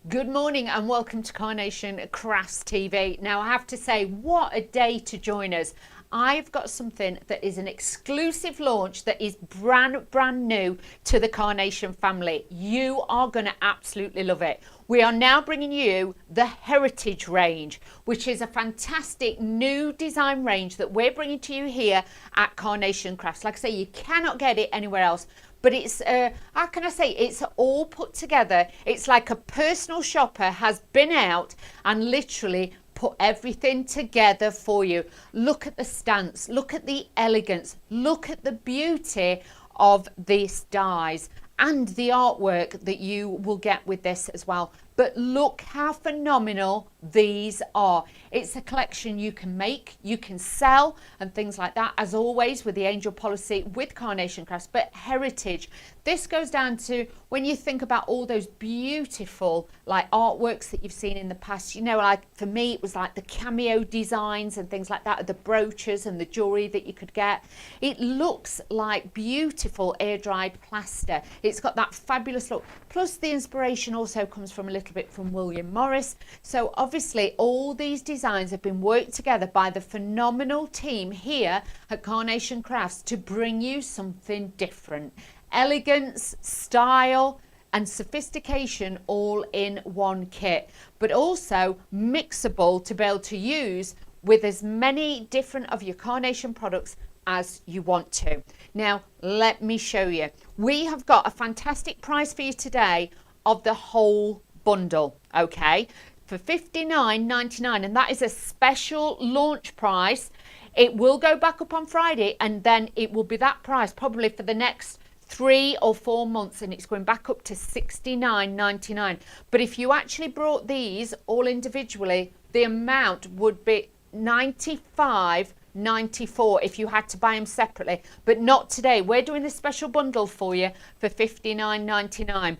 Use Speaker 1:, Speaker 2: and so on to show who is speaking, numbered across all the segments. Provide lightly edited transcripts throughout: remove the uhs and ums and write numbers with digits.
Speaker 1: Good morning and welcome to Carnation Crafts TV. Now I have to say, what a day to join us. I've got something that is an exclusive launch that is brand new to the Carnation family. You are going to absolutely love it. We are now bringing you the Heritage range, which is a fantastic new design range that we're bringing to you here at Carnation Crafts. Like I say, you cannot get it anywhere else. But it's, how can I say, it's all put together. It's like a personal shopper has been out and literally put everything together for you. Look at the stance, look at the elegance, look at the beauty of these dies and the artwork that you will get with this as well. But look how phenomenal these are. It's a collection you can make, you can sell and things like that, as always with the angel policy with Carnation Crafts. But heritage, this goes down to when you think about all those beautiful like artworks that you've seen in the past, you know, like for me it was like the cameo designs and things like that, the brooches and the jewelry that you could get. It looks like beautiful air dried plaster. It's got that fabulous look, plus the inspiration also comes from a little bit from William Morris. So obviously all these designs have been worked together by the phenomenal team here at Carnation Crafts to bring you something different. Elegance, style and sophistication all in one kit, but also mixable to be able to use with as many different of your Carnation products as you want to. Now let me show you. We have got a fantastic price for you today of the whole bundle, okay, for $59.99, and that is a special launch price. It will go back up on Friday and then it will be that price probably for the next 3 or 4 months, and it's going back up to $69.99. But if you actually brought these all individually, the amount would be $95.94 if you had to buy them separately, but not today. We're doing this special bundle for you for $59.99.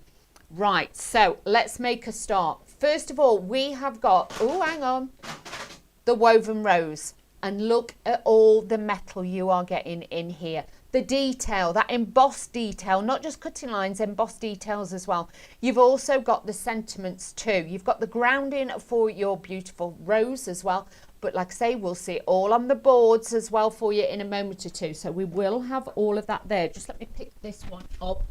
Speaker 1: Right, so let's make a start. First of all, we have got, oh, hang on, the woven rose. And look at all the metal you are getting in here. The detail, that embossed detail, not just cutting lines, embossed details as well. You've also got the sentiments too. You've got the grounding for your beautiful rose as well. But like I say, we'll see it all on the boards as well for you in a moment or two. So we will have all of that there. Just let me pick this one up.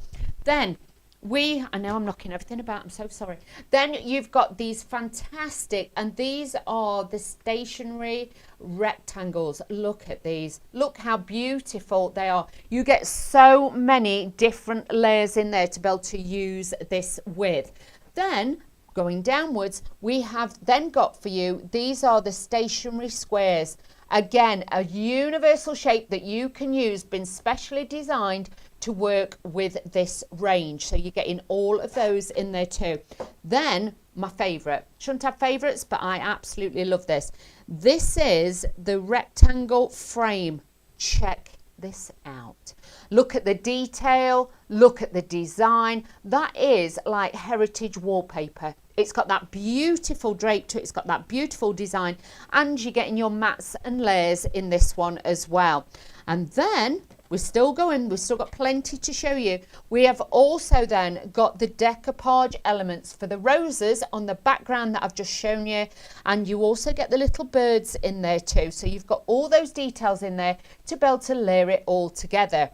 Speaker 1: Then I know I'm knocking everything about, I'm so sorry. Then you've got these fantastic, and these are the stationary rectangles. Look at these. Look how beautiful they are. You get so many different layers in there to be able to use this with. Then going downwards, we have then got for you, these are the stationary squares. Again, a universal shape that you can use, been specially designed to work with this range. So you're getting all of those in there too. Then my favorite, shouldn't have favorites, but I absolutely love this. This is the rectangle frame. Check this out. Look at the detail, look at the design. That is like heritage wallpaper. It's got that beautiful drape to it, it's got that beautiful design, and you're getting your mats and layers in this one as well. And then we're still going, we've still got plenty to show you. We have also then got the decoupage elements for the roses on the background that I've just shown you, and you also get the little birds in there too. So you've got all those details in there to be able to layer it all together.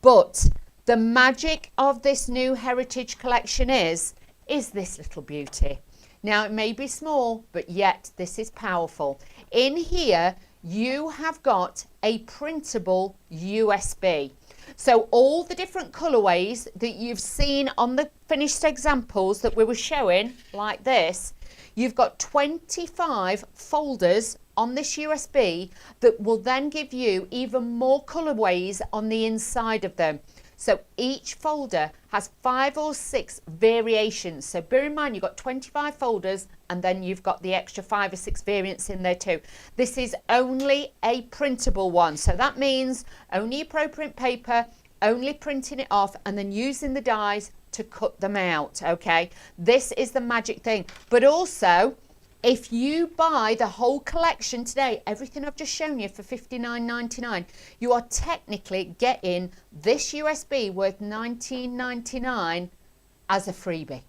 Speaker 1: But the magic of this new heritage collection is this little beauty. Now it may be small, but yet this is powerful. In here you have got a printable USB. So all the different colorways that you've seen on the finished examples that we were showing like this, you've got 25 folders on this USB that will then give you even more colorways on the inside of them. So each folder has 5 or 6 variations. So bear in mind, you've got 25 folders and then you've got the extra 5 or 6 variants in there too. This is only a printable one. So that means only appropriate paper, only printing it off and then using the dies to cut them out. Okay, this is the magic thing. But also, if you buy the whole collection today, everything I've just shown you for $59.99, you are technically getting this USB worth $19.99 as a freebie.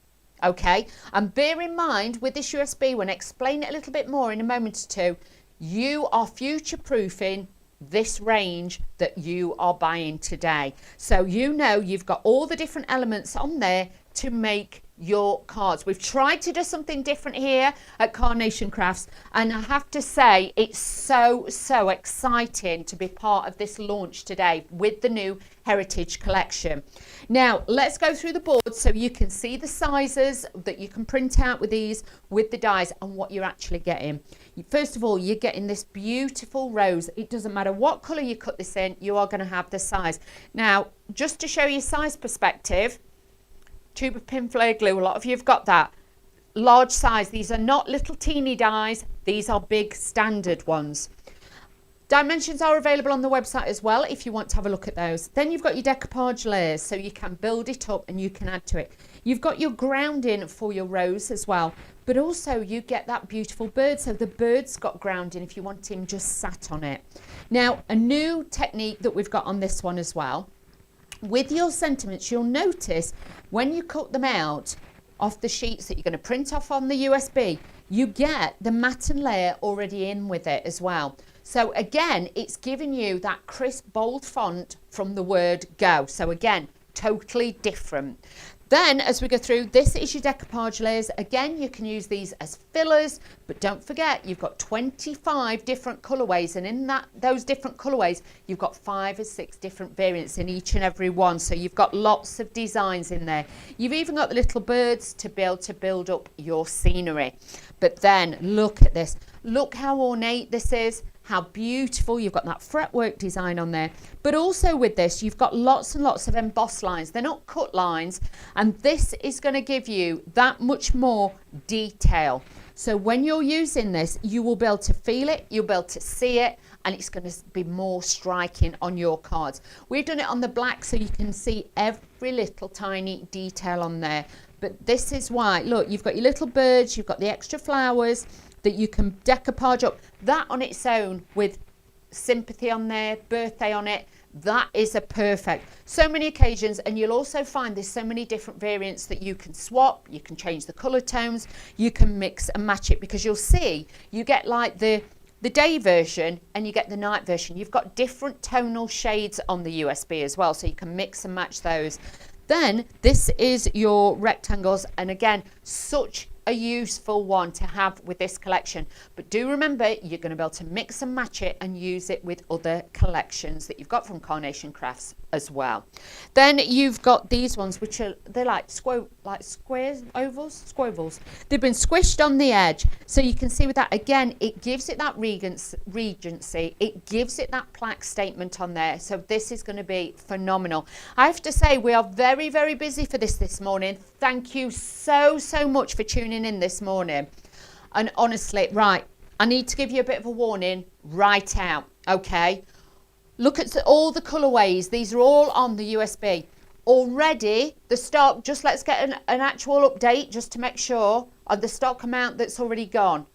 Speaker 1: Okay, and bear in mind with this USB, when I explain it a little bit more in a moment or two, you are future proofing this range that you are buying today. So you know you've got all the different elements on there to make your cards. We've tried to do something different here at Carnation Crafts, and I have to say it's so exciting to be part of this launch today with the new Heritage collection. Now let's go through the board so you can see the sizes that you can print out with these, with the dies, and what you're actually getting. First of all, you're getting this beautiful rose. It doesn't matter what color you cut this in, you are going to have the size. Now just to show you size perspective, tube of pin flare glue, a lot of you have got that large size. These are not little teeny dies, these are big standard ones. Dimensions are available on the website as well if you want to have a look at those. Then you've got your decoupage layers, so you can build it up and you can add to it. You've got your grounding for your rose as well, but also you get that beautiful bird, so the bird's got grounding if you want him just sat on it. Now a new technique that we've got on this one as well, with your sentiments, you'll notice when you cut them out off the sheets that you're going to print off on the USB, you get the matten layer already in with it as well. So again, it's giving you that crisp, bold font from the word go. So again, totally different. Then as we go through, this is your decoupage layers. Again, you can use these as fillers, but don't forget you've got 25 different colorways, and in those different colorways you've got 5 or 6 different variants in each and every one, so you've got lots of designs in there. You've even got the little birds to be able to build up your scenery. But then look at this, look how ornate this is, how beautiful. You've got that fretwork design on there, but also with this you've got lots and lots of embossed lines. They're not cut lines, and this is going to give you that much more detail. So when you're using this, you will be able to feel it, you'll be able to see it, and it's going to be more striking on your cards. We've done it on the black so you can see every little tiny detail on there. But this is why, look, you've got your little birds, you've got the extra flowers that you can decoupage up. That on its own with sympathy on there, birthday on it, that is a perfect. So many occasions, and you'll also find there's so many different variants that you can swap, you can change the color tones, you can mix and match it, because you'll see you get like the day version and you get the night version. You've got different tonal shades on the USB as well, so you can mix and match those. Then this is your rectangles, and again, such a useful one to have with this collection. But do remember, you're going to be able to mix and match it and use it with other collections that you've got from Carnation Crafts as well. Then you've got these ones, which are, they're like squares, ovals, squovels. They've been squished on the edge, so you can see with that, again, it gives it that regency, it gives it that plaque statement on there. So this is going to be phenomenal. I have to say, we are very, very busy for this morning. Thank you so much for tuning in this morning. And honestly, right, I need to give you a bit of a warning right out, okay? Look at all the colorways. These are all on the USB. Already, the stock, just let's get an actual update just to make sure of the stock amount that's already gone.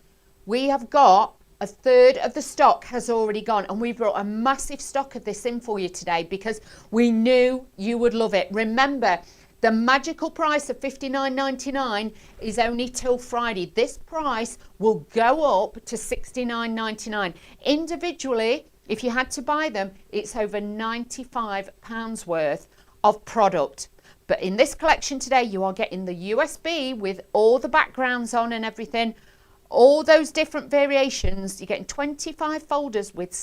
Speaker 1: We have got a third of the stock has already gone, and we brought a massive stock of this in for you today because we knew you would love it. Remember, the magical price of $59.99 is only till Friday. This price will go up to $69.99. Individually, if you had to buy them, it's over £95 worth of product. But in this collection today, you are getting the USB with all the backgrounds on and everything, all those different variations. You're getting 25 folders with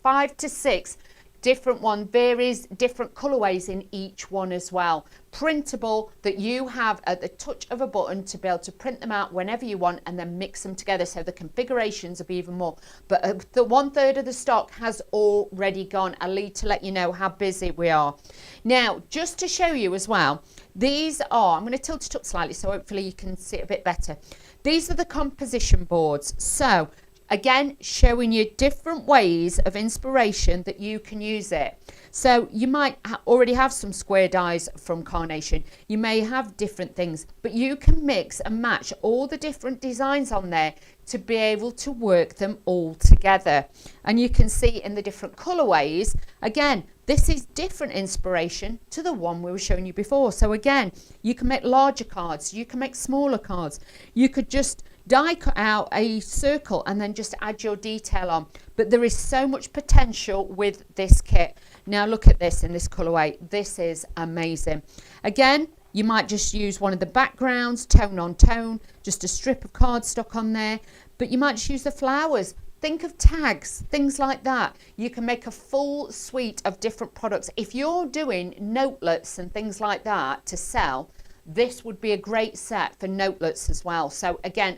Speaker 1: 5 to 6 different one, varies different colorways in each one as well. Printable, that you have at the touch of a button to be able to print them out whenever you want and then mix them together, so the configurations will be even more. But the 1/3 of the stock has already gone. I need to let you know how busy we are. Now, just to show you as well, these are, I'm going to tilt it up slightly so hopefully you can see it a bit better. These are the composition boards. So again, showing you different ways of inspiration that you can use it. So you might already have some square dies from Carnation. You may have different things, but you can mix and match all the different designs on there to be able to work them all together. And you can see in the different colorways, again, this is different inspiration to the one we were showing you before. So again, you can make larger cards, you can make smaller cards, you could just die cut out a circle and then just add your detail on. But there is so much potential with this kit. Now look at this in this colorway. This is amazing. Again, you might just use one of the backgrounds, tone on tone, just a strip of cardstock on there, but you might just use the flowers. Think of tags, things like that. You can make a full suite of different products. If you're doing notelets and things like that to sell, this would be a great set for notelets as well. So again,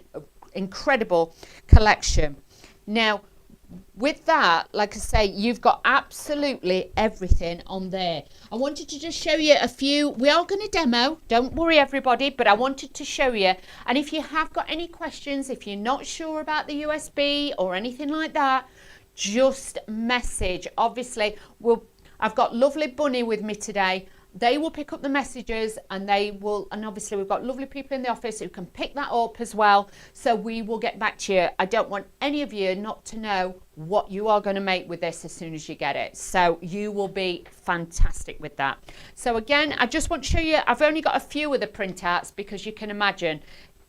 Speaker 1: incredible collection. Now, with that, like I say, you've got absolutely everything on there. I wanted to just show you a few. We are going to demo, don't worry everybody, but I wanted to show you. And if you have got any questions, if you're not sure about the USB or anything like that, just message. Obviously, I've got lovely Bunny with me today. They will pick up the messages and obviously we've got lovely people in the office who can pick that up as well. So we will get back to you. I don't want any of you not to know what you are going to make with this as soon as you get it. So you will be fantastic with that. So again, I just want to show you, I've only got a few of the printouts because you can imagine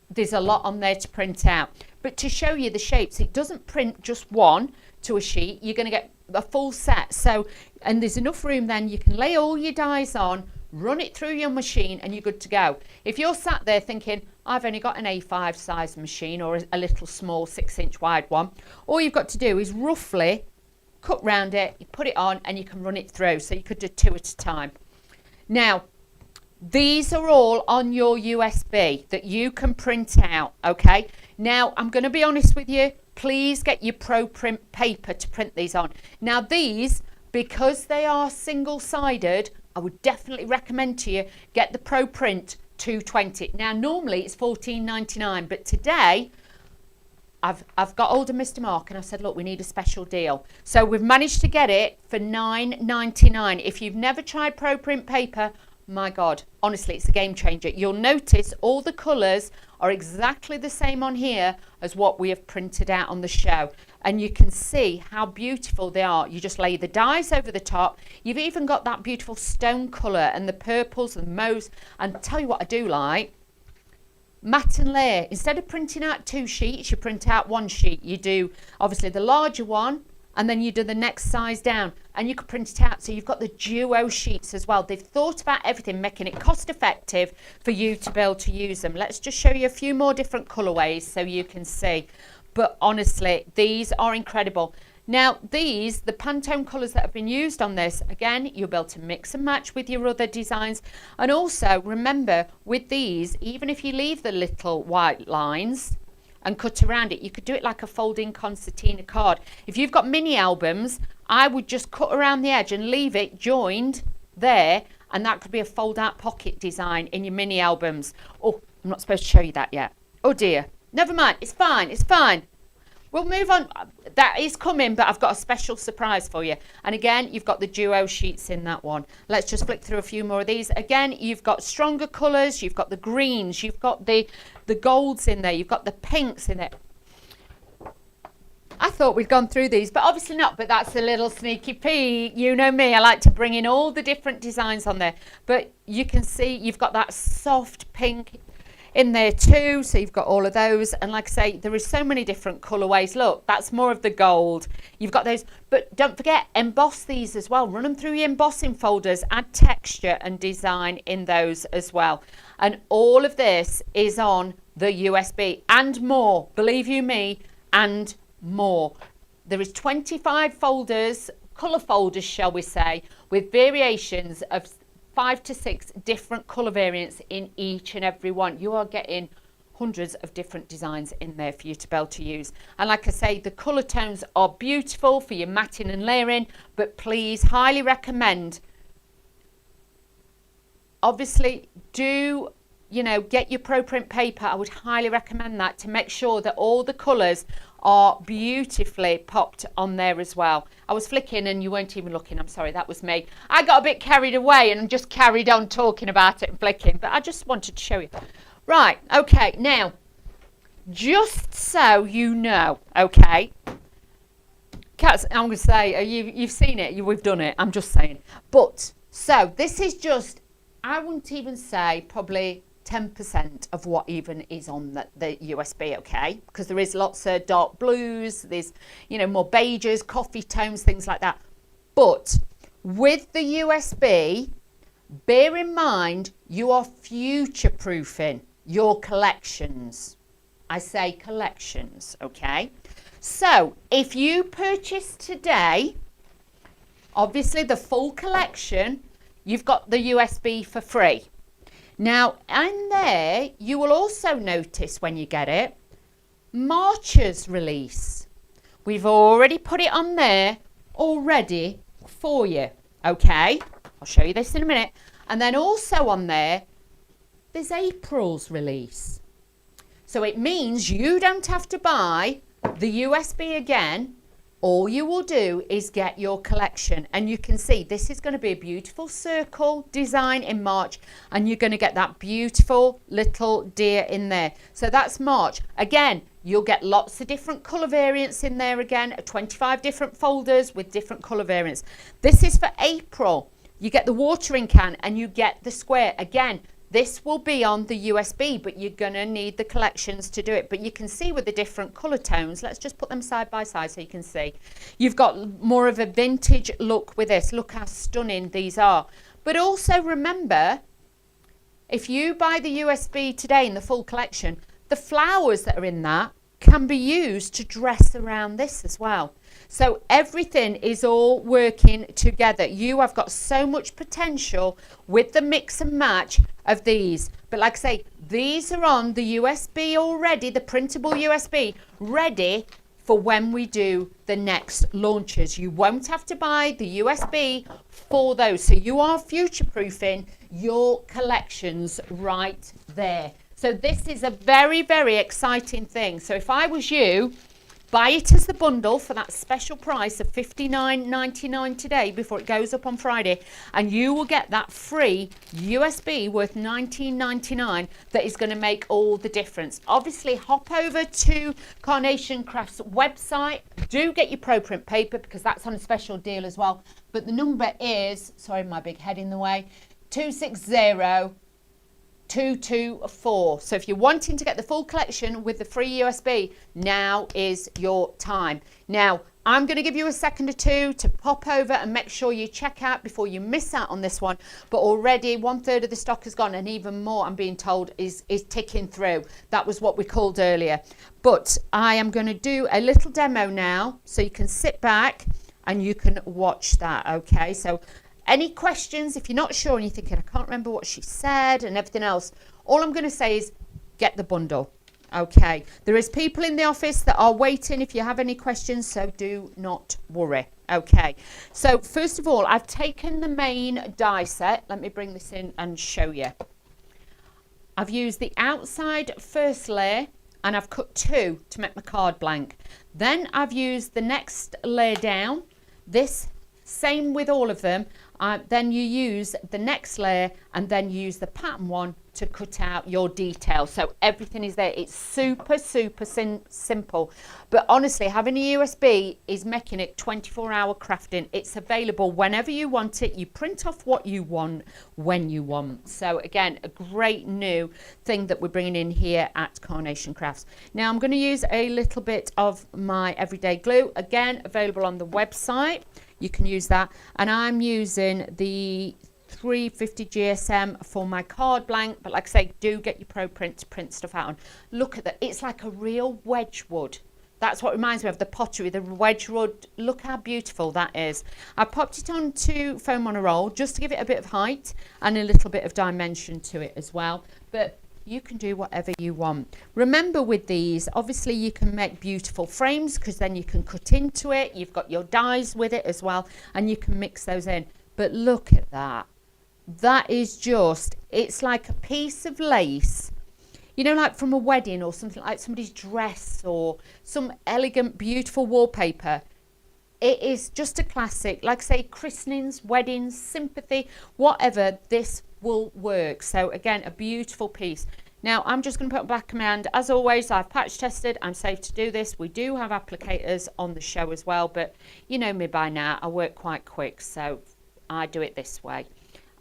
Speaker 1: there's a lot on there to print out. But to show you the shapes, it doesn't print just one to a sheet. You're going to get a full set. So, and there's enough room then you can lay all your dies on, run it through your machine and you're good to go. If you're sat there thinking, I've only got an A5 size machine or a little small 6-inch wide one, all you've got to do is roughly cut round it, you put it on and you can run it through. So you could do 2 at a time. Now, these are all on your USB that you can print out, okay? Now, I'm going to be honest with you. Please get your Pro Print paper to print these on. Now, these, because they are single-sided, I would definitely recommend to you get the Pro Print 220. Now, normally it's $14.99, but today I've got hold of Mr. Mark and I said, look, we need a special deal. So we've managed to get it for $9.99. If you've never tried Pro Print paper, my God, honestly, it's a game changer. You'll notice all the colours are exactly the same on here as what we have printed out on the show. And you can see how beautiful they are. You just lay the dies over the top. You've even got that beautiful stone colour and the purples and mauves. And tell you what I do like, matte and layer. Instead of printing out 2 sheets, you print out 1 sheet. You do obviously the larger one and then you do the next size down and you can print it out. So you've got the duo sheets as well. They've thought about everything, making it cost effective for you to be able to use them. Let's just show you a few more different colorways so you can see. But honestly, these are incredible. Now these, the Pantone colours that have been used on this, again, you'll be able to mix and match with your other designs. And also remember with these, even if you leave the little white lines and cut around it, you could do it like a folding concertina card. If you've got mini albums, I would just cut around the edge and leave it joined there, and that could be a fold out pocket design in your mini albums. Oh, I'm not supposed to show you that yet. Oh dear, never mind, it's fine, it's fine. We'll move on. That is coming, but I've got a special surprise for you. And again, you've got the duo sheets in that one. Let's just flick through a few more of these. Again, you've got stronger colours, you've got the greens, you've got the golds in there, you've got the pinks in it. I thought we'd gone through these, but obviously not. But that's a little sneaky peek. You know me, I like to bring in all the different designs on there. But you can see you've got that soft pink in there too, so you've got all of those. And like I say, there is so many different colorways. Look, that's more of the gold. You've got those, but don't forget, emboss these as well. Run them through your embossing folders, add texture and design in those as well. And all of this is on the USB and more, believe you me, and more. There is 25 folders, color folders shall we say, with variations of 5 to 6 different color variants in each and every one. You are getting hundreds of different designs in there for you to be able to use. And like I say, the color tones are beautiful for your matting and layering, but please, highly recommend, obviously do, you know, get your Pro Print paper. I would highly recommend that to make sure that all the colors are beautifully popped on there as well. I was flicking and you weren't even looking. I'm sorry, that was me. I got a bit carried away and just carried on talking about it and flicking, but I just wanted to show you. Right, okay, now just so you know, okay. Cats, I'm going to say, you've seen it, we've done it, I'm just saying. But, so, this is just, I wouldn't even say probably 10% of what even is on the USB, okay? Because there is lots of dark blues, there's, you know, more beiges, coffee tones, things like that. But with the USB, bear in mind you are future-proofing your collections. I say collections, okay? So if you purchase today, obviously the full collection, you've got the USB for free. Now, in there, you will also notice when you get it, March's release. We've already put it on there already for you, okay? I'll show you this in a minute. And then also on there, there's April's release. So it means you don't have to buy the USB again. All you will do is get your collection, and you can see this is going to be a beautiful circle design in March, and you're going to get that beautiful little deer in there. So that's March. Again, you'll get lots of different colour variants in there again, 25 different folders with different colour variants. This is for April. You get the watering can and you get the square. Again, this will be on the USB, but you're going to need the collections to do it. But you can see with the different colour tones, let's just put them side by side so you can see. You've got more of a vintage look with this. Look how stunning these are. But also remember, if you buy the USB today in the full collection, the flowers that are in that can be used to dress around this as well. So everything is all working together. You have got so much potential with the mix and match of these. But like I say, these are on the USB already, the printable USB, ready for when we do the next launches. You won't have to buy the USB for those. So you are future-proofing your collections right there. So this is a very, very exciting thing. So if I was you, buy it as the bundle for that special price of $59.99 today before it goes up on Friday, and you will get that free USB worth $19.99 that is going to make all the difference. Obviously, hop over to Carnation Crafts website. Do get your Pro Print paper because that's on a special deal as well. But the number is, sorry, my big head in the way, 260-224. So if you're wanting to get the full collection with the free USB, now is your time. Now, I'm going to give you a second or two to pop over and make sure you check out before you miss out on this one. But already 1/3 of the stock has gone, and even more, I'm being told, is ticking through. That was what we called earlier. But I am going to do a little demo now, so you can sit back and you can watch that, okay? So any questions, if you're not sure and you're thinking, I can't remember what she said and everything else, all I'm going to say is get the bundle. Okay, there is people in the office that are waiting if you have any questions, so do not worry. Okay, so first of all, I've taken the main die set. Let me bring this in and show you. I've used the outside first layer and I've cut 2 to make my card blank. Then I've used the next layer down. This, same with all of them. Then you use the next layer and then use the pattern one to cut out your detail. So everything is there. It's super, super simple. But honestly, having a USB is making it 24-hour crafting. It's available whenever you want it. You print off what you want when you want. So again, a great new thing that we're bringing in here at Carnation Crafts. Now I'm going to use a little bit of my everyday glue. Again, available on the website. You can use that. And I'm using the 350 GSM for my card blank, but like I say, do get your Pro Print to print stuff out on. Look at that, it's like a real Wedgwood. That's what reminds me of the pottery, the Wedgwood. Look how beautiful that is. I popped it onto foam on a roll just to give it a bit of height and a little bit of dimension to it as well. But you can do whatever you want. Remember with these, obviously you can make beautiful frames because then you can cut into it. You've got your dies with it as well, and you can mix those in. But look at that. That is just, it's like a piece of lace, you know, like from a wedding or something, like somebody's dress or some elegant, beautiful wallpaper. It is just a classic, like say christenings, weddings, sympathy, whatever, this will work. So again, a beautiful piece. Now I'm just going to put back command. As always, I've patch tested. I'm safe to do this. We do have applicators on the show as well, but you know me by now. I work quite quick, so I do it this way,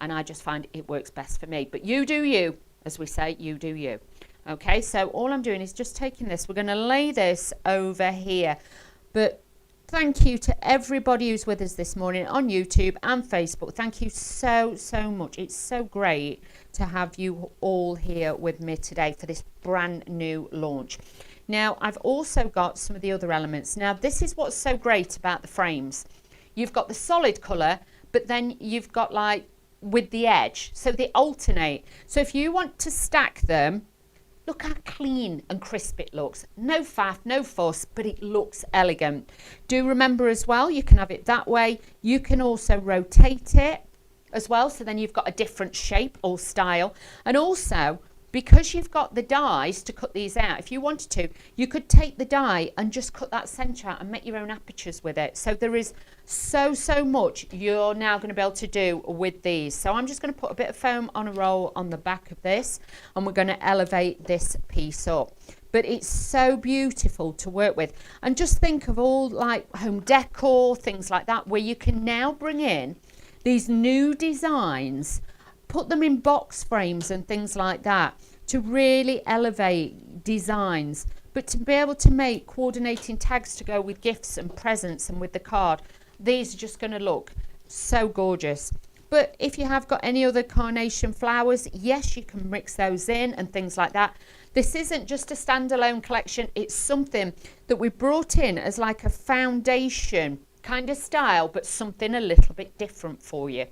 Speaker 1: and I just find it works best for me. But you do you, as we say, you do you. Okay, so all I'm doing is just taking this. We're going to lay this over here, but thank you to everybody who's with us this morning on YouTube and Facebook. Thank you so much. It's so great to have you all here with me today for this brand new launch. Now, I've also got some of the other elements. Now, this is what's so great about the frames. You've got the solid colour, but then you've got like with the edge. So they alternate. So if you want to stack them, look how clean and crisp it looks. No faff, no fuss, but it looks elegant. Do remember as well, you can have it that way. You can also rotate it as well, so then you've got a different shape or style. And also, because you've got the dies to cut these out, if you wanted to, you could take the die and just cut that centre out and make your own apertures with it. So there is so much you're now going to be able to do with these. So I'm just going to put a bit of foam on a roll on the back of this, and we're going to elevate this piece up. But it's so beautiful to work with. And just think of all like home decor, things like that, where you can now bring in these new designs, put them in box frames and things like that to really elevate designs, but to be able to make coordinating tags to go with gifts and presents and with the card. These are just going to look so gorgeous. But if you have got any other carnation flowers, yes, you can mix those in and things like that. This isn't just a standalone collection. It's something that we brought in as like a foundation kind of style, but something a little bit different for you.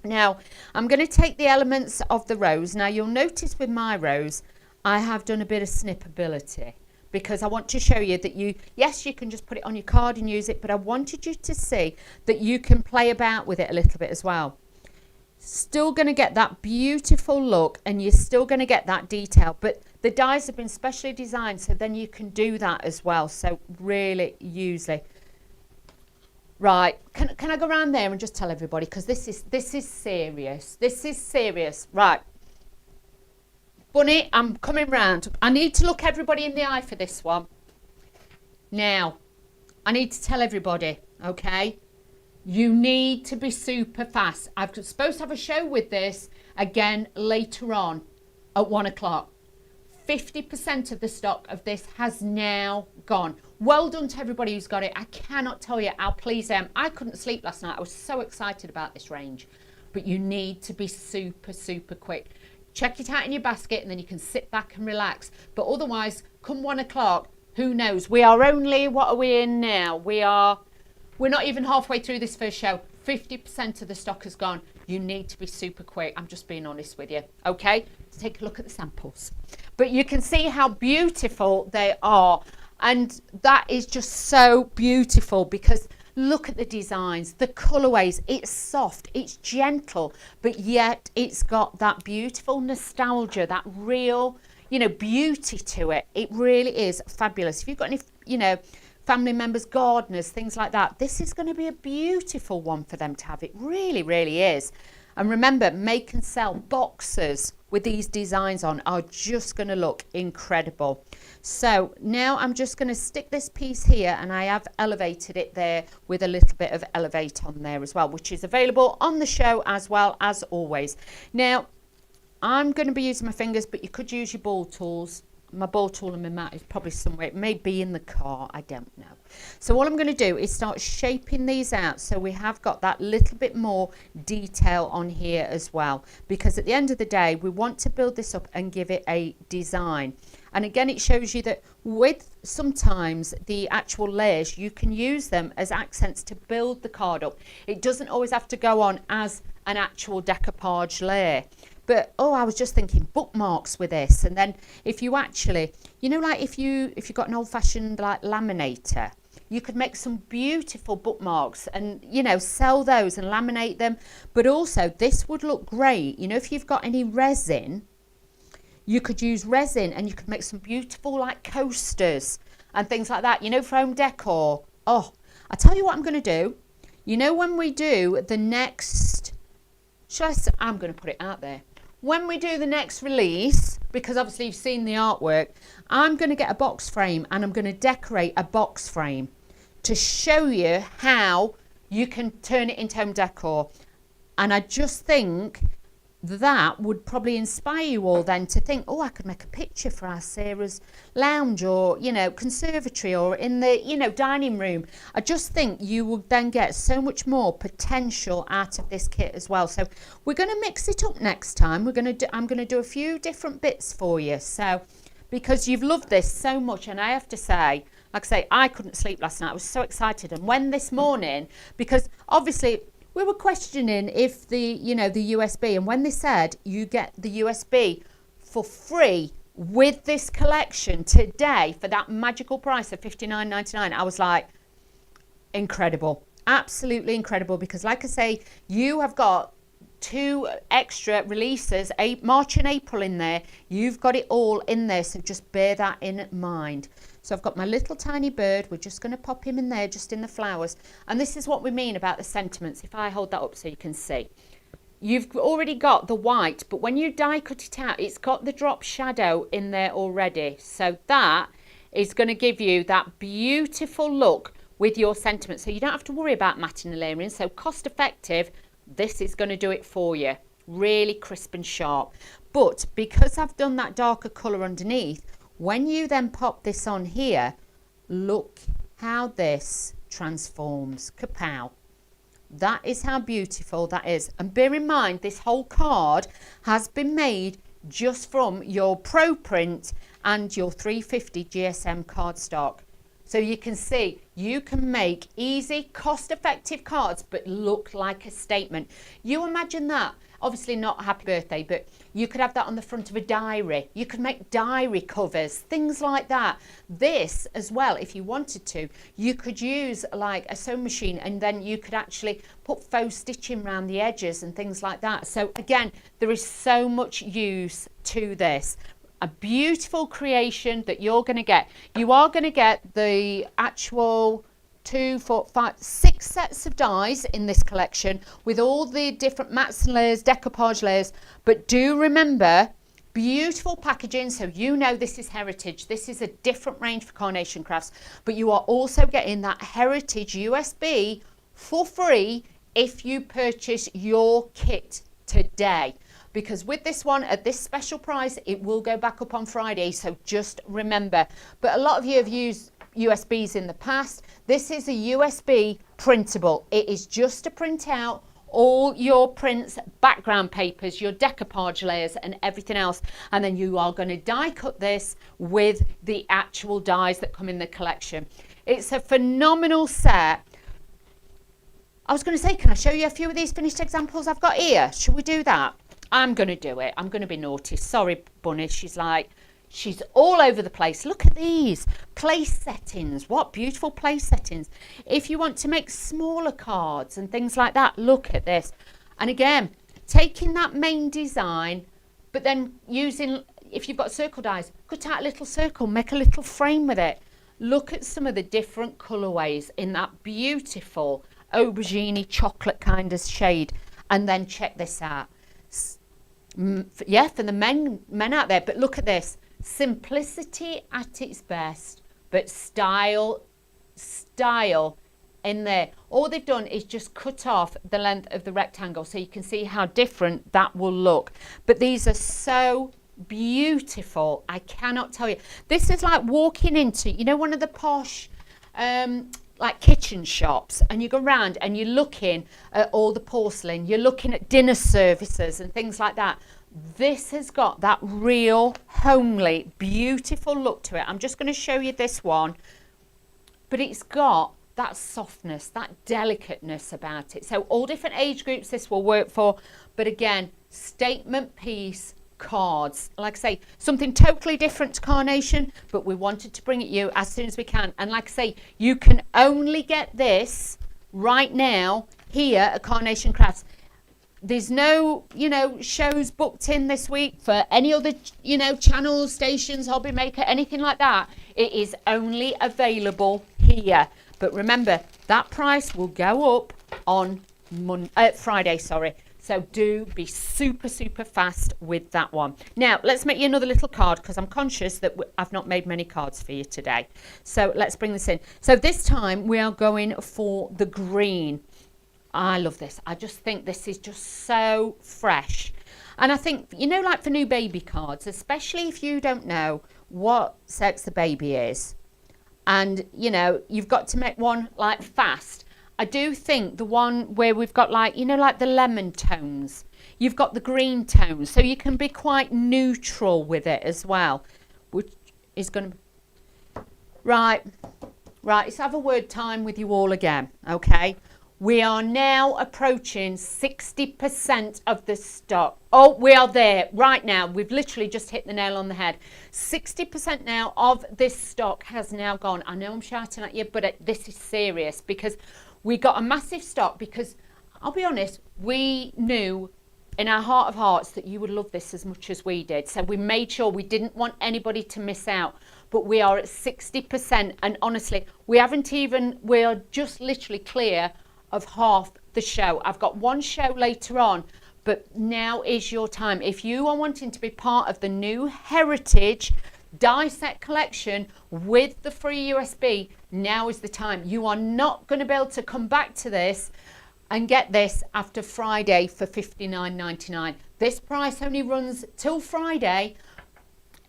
Speaker 1: Now, I'm going to take the elements of the rose. Now, you'll notice with my rose, I have done a bit of snippability because I want to show you that yes, you can just put it on your card and use it, but I wanted you to see that you can play about with it a little bit as well. Still going to get that beautiful look, and you're still going to get that detail, but the dies have been specially designed, so then you can do that as well. So really use it. Right, can I go around there and just tell everybody, because this is serious. This is serious. Right, Bunny, I'm coming round. I need to look everybody in the eye for this one. Now, I need to tell everybody, okay, you need to be super fast. I'm supposed to have a show with this again later on at 1 o'clock. 50% of the stock of this has now gone. Well done to everybody who's got it. I cannot tell you how pleased I am. I couldn't sleep last night. I was so excited about this range. But you need to be super quick. Check it out in your basket, and then you can sit back and relax. But otherwise, come 1 o'clock, who knows? We are only, what are we in now? We're not even halfway through this first show. 50% of the stock has gone. You need to be super quick. I'm just being honest with you. Okay, let's take a look at the samples. But you can see how beautiful they are. And that is just so beautiful, because look at the designs, the colorways. It's soft, it's gentle, but yet it's got that beautiful nostalgia, that real, beauty to it. It really is fabulous. If you've got any, family members, gardeners, things like that, this is going to be a beautiful one for them to have. It really is. And remember, make and sell boxes with these designs on are just going to look incredible. So now I'm just going to stick this piece here, and I have elevated it there with a little bit of elevate on there as well, which is available on the show as well as always. Now, I'm going to be using my fingers, but you could use your ball tools. My ball tool and my mat is probably somewhere. It may be in the car. I don't know. So what I'm going to do is start shaping these out, so we have got that little bit more detail on here as well, because at the end of the day, we want to build this up and give it a design. And again, it shows you that with sometimes the actual layers, you can use them as accents to build the card up. It doesn't always have to go on as an actual decoupage layer. But I was just thinking bookmarks with this, and then if you actually, like if you got an old-fashioned like laminator, you could make some beautiful bookmarks and sell those and laminate them. But also this would look great, if you've got any resin, you could use resin and you could make some beautiful like coasters and things like that, for home decor. I tell you what I'm going to do. When we do the next, I'm going to put it out there. When we do the next release, because obviously you've seen the artwork. I'm going to get a box frame and I'm going to decorate a box frame to show you how you can turn it into home decor. And I just think that would probably inspire you all then to think, oh, I could make a picture for our Sarah's lounge, or, you know, conservatory, or in the, you know, dining room. I just think you will then get so much more potential out of this kit as well. So we're going to mix it up next time. I'm going to do a few different bits for you. So because you've loved this so much, and I have to say, like I say, I couldn't sleep last night. I was so excited. And when this morning, because obviously we were questioning if the, you know, the USB, and when they said you get the USB for free with this collection today for that magical price of $59.99, I was like, incredible, absolutely incredible. Because like I say, you have got 2 extra releases, March and April in there. You've got it all in there, so just bear that in mind. So I've got my little tiny bird. We're just going to pop him in there, just in the flowers. And this is what we mean about the sentiments. If I hold that up so you can see. You've already got the white, but when you die cut it out, it's got the drop shadow in there already. So that is going to give you that beautiful look with your sentiments. So you don't have to worry about matting and layering. So cost effective, this is going to do it for you. Really crisp and sharp. But because I've done that darker colour underneath, when you then pop this on here, look how this transforms. Kapow. That is how beautiful that is. And bear in mind, this whole card has been made just from your Pro Print and your 350 GSM cardstock. So you can see, you can make easy, cost-effective cards, but look like a statement. You imagine that. Obviously not happy birthday, but you could have that on the front of a diary. You could make diary covers, things like that. This as well, if you wanted to, you could use like a sewing machine, and then you could actually put faux stitching around the edges and things like that. So again, there is so much use to this. A beautiful creation that you're going to get. You are going to get the actual 2, 4, 5, 6 sets of dies in this collection with all the different mats and layers, decoupage layers. But do remember, beautiful packaging, so you know this is heritage. This is a different range for Carnation Crafts, but you are also getting that heritage USB for free if you purchase your kit today. Because with this one at this special price, it will go back up on Friday, so just remember. But a lot of you have used USBs in the past. This is a USB printable. It is just to print out all your prints, background papers, your decoupage layers and everything else, and then you are going to die cut this with the actual dies that come in the collection. It's a phenomenal set. I was going to say, can I show you a few of these finished examples I've got here? Should we do that? I'm going to do it. I'm going to be naughty. Sorry, Bunny. She's all over the place. Look at these place settings. What beautiful place settings. If you want to make smaller cards and things like that, look at this. And again, taking that main design, but then using, if you've got circle dies, cut out a little circle, make a little frame with it. Look at some of the different colorways in that beautiful aubergine chocolate kind of shade. And then check this out. Yeah, for the men out there. But look at this. Simplicity at its best, but style in there. All they've done is just cut off the length of the rectangle so you can see how different that will look. But these are so beautiful. I cannot tell you. This is like walking into, you know, one of the posh like kitchen shops, and you go around and you're looking at all the porcelain, you're looking at dinner services and things like that. This has got that real homely beautiful look to it. I'm just going to show you this one, but it's got that softness, that delicateness about it. So all different age groups this will work for, but again, statement piece cards. Like I say, something totally different to Carnation, but we wanted to bring it you as soon as we can. And like I say, you can only get this right now here at Carnation Crafts. There's no, you know, shows booked in this week for any other, you know, channels, stations, hobby maker, anything like that. It is only available here. But remember, that price will go up on Friday, sorry. So do be super, super fast with that one. Now, let's make you another little card because I'm conscious that I've not made many cards for you today. So let's bring this in. So this time we are going for the green. I love this. I just think this is just so fresh. And I think, you know, like for new baby cards, especially if you don't know what sex the baby is, and, you know, you've got to make one like fast. I do think the one where we've got like, you know, like the lemon tones, you've got the green tones, so you can be quite neutral with it as well, which is going to... Right, let's have a word time with you all again, okay? We are now approaching 60% of the stock. Oh, we are there right now. We've literally just hit the nail on the head. 60% now of this stock has now gone. I know I'm shouting at you, but this is serious because we got a massive stock because I'll be honest, we knew in our heart of hearts that you would love this as much as we did. So we made sure we didn't want anybody to miss out. But we are at 60%. And honestly, we are just literally clear of half the show. I've got one show later on, but now is your time. If you are wanting to be part of the new Heritage die set collection with the free USB, now is the time. You are not going to be able to come back to this and get this after Friday for $59.99. This price only runs till Friday.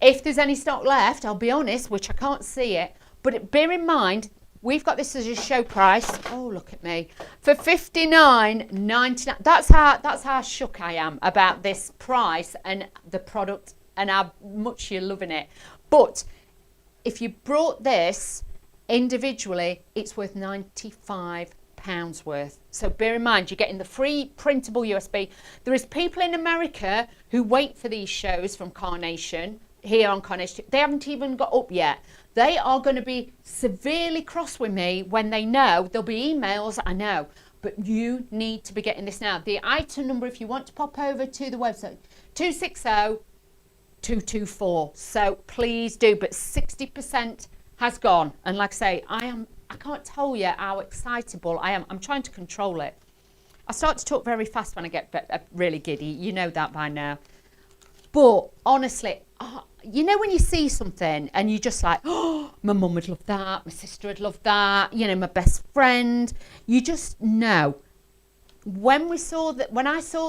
Speaker 1: If there's any stock left, I'll be honest, which I can't see it, but bear in mind, we've got this as a show price. Oh, look at me. For $59.99. That's how shook I am about this price and the product and how much you're loving it. But if you brought this individually, it's worth £95 worth. So bear in mind, you're getting the free printable USB. There is people in America who wait for these shows from Carnation, here on Carnation. They haven't even got up yet. They are going to be severely cross with me when they know. There'll be emails, I know, but you need to be getting this now. The item number, if you want to pop over to the website, 260224. So please do, but 60% has gone. And like I say, I can't tell you how excitable I am. I'm trying to control it. I start to talk very fast when I get really giddy. You know that by now. But honestly, you know when you see something and you just like, oh, my mum would love that, my sister would love that, you know, my best friend. You just know. When I saw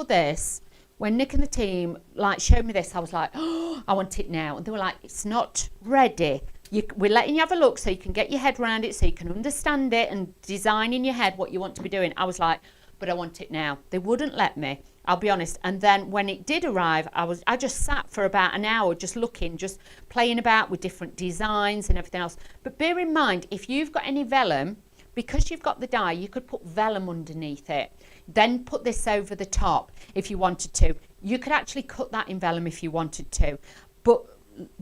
Speaker 1: this, when Nick and the team like showed me this, I was like, oh, I want it now. And they were like, it's not ready. We're letting you have a look so you can get your head around it, so you can understand it and design in your head what you want to be doing. I was like, but I want it now. They wouldn't let me, I'll be honest. And then when it did arrive, I just sat for about an hour just looking, just playing about with different designs and everything else. But bear in mind, if you've got any vellum, because you've got the die, you could put vellum underneath it. Then put this over the top if you wanted to. You could actually cut that in vellum if you wanted to. But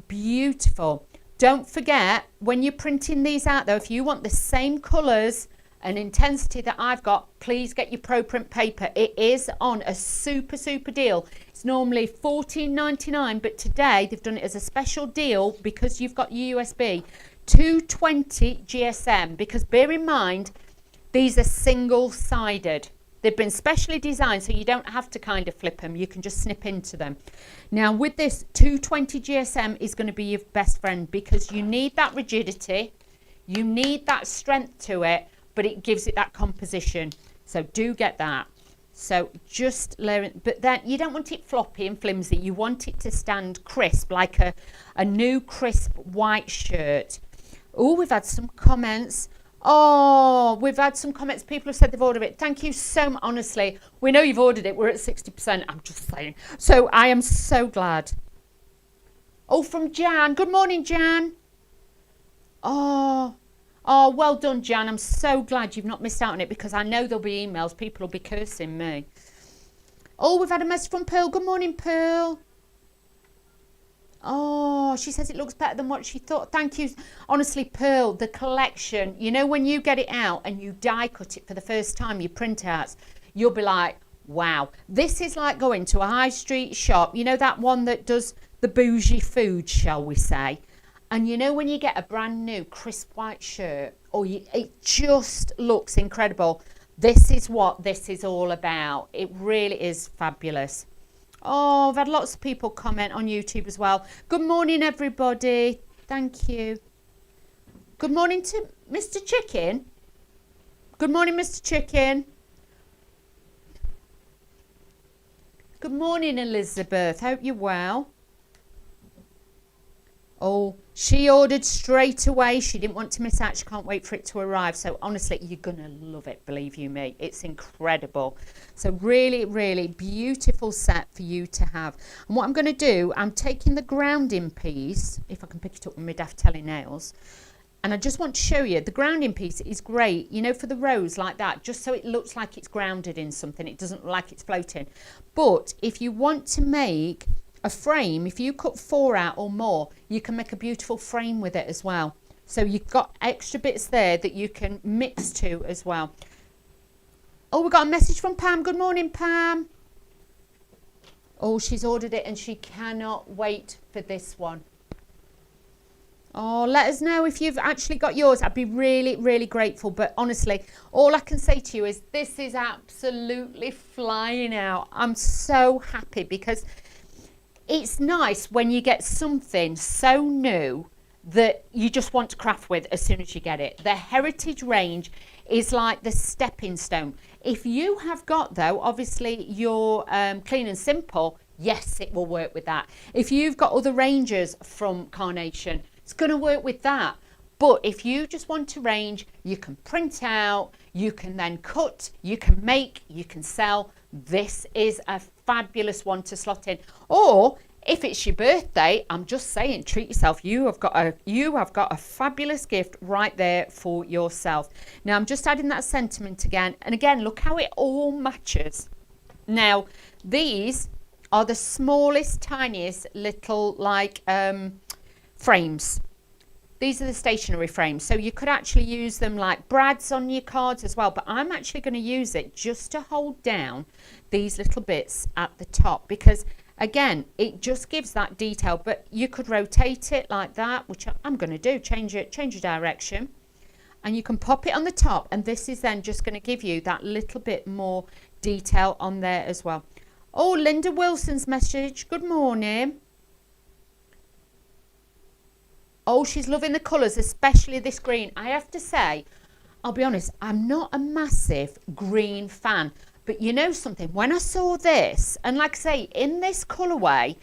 Speaker 1: beautiful. Don't forget, when you're printing these out though, if you want the same colours and intensity that I've got, please get your Pro Print paper. It is on a super, super deal. It's normally $14.99, but today they've done it as a special deal because you've got your USB. 220 GSM, because bear in mind, these are single-sided. They've been specially designed so you don't have to kind of flip them. You can just snip into them. Now with this, 220 GSM is going to be your best friend because you need that rigidity. You need that strength to it, but it gives it that composition. So do get that. So just layering, but then you don't want it floppy and flimsy. You want it to stand crisp, like a new crisp white shirt. Oh, we've had some comments. Oh, we've had some comments. People have said they've ordered it. Thank you so much. Honestly, we know you've ordered it. We're at 60%. I'm just saying. So I am so glad. Oh, from Jan. Good morning, Jan. Oh, well done, Jan. I'm so glad you've not missed out on it because I know there'll be emails. People will be cursing me. Oh, we've had a message from Pearl. Good morning, Pearl. Oh, she says it looks better than what she thought. Thank you. Honestly, Pearl, the collection, you know, when you get it out and you die cut it for the first time, your printouts, you'll be like, wow. This is like going to a high street shop, you know, that one that does the bougie food, shall we say. And you know when you get a brand new crisp white shirt, it just looks incredible. This is what this is all about. It really is fabulous. Oh, I've had lots of people comment on YouTube as well. Good morning, everybody. Thank you. Good morning to Mr. Chicken. Good morning, Mr. Chicken. Good morning, Elizabeth. Hope you're well. Oh, she ordered straight away. She didn't want to miss out. She can't wait for it to arrive. So honestly, you're going to love it, believe you me. It's incredible. So really, really beautiful set for you to have. And what I'm going to do, I'm taking the grounding piece, if I can pick it up with my daft telly nails. And I just want to show you, the grounding piece is great, you know, for the rose like that, just so it looks like it's grounded in something. It doesn't look like it's floating. But if you want to make a frame, if you cut 4 out or more, you can make a beautiful frame with it as well. So you've got extra bits there that you can mix to as well. Oh, we got a message from Pam. Good morning, Pam. Oh, she's ordered it and she cannot wait for this one. Oh, let us know if you've actually got yours. I'd be really, really grateful. But honestly, all I can say to you is this is absolutely flying out. I'm so happy because it's nice when you get something so new that you just want to craft with as soon as you get it. The heritage range is like the stepping stone. If you have got, though, obviously your clean and simple, yes, it will work with that. If you've got other ranges from Carnation, it's going to work with that. But if you just want a range, you can print out, you can then cut, you can make, you can sell. This is a fabulous one to slot in. Or if it's your birthday, I'm just saying, treat yourself. You have got a fabulous gift right there for yourself. Now I'm just adding that sentiment again, and again, look how it all matches. Now these are the smallest, tiniest little like frames. These are the stationery frames, so you could actually use them like brads on your cards as well, but I'm actually going to use it just to hold down these little bits at the top, because again, it just gives that detail. But you could rotate it like that, which I'm going to do, change your direction, and you can pop it on the top, and this is then just going to give you that little bit more detail on there as well. Oh, Linda Wilson's message, good morning. Oh, she's loving the colours, especially this green. I have to say, I'll be honest, I'm not a massive green fan. But you know something, when I saw this, and like I say, in this colourway,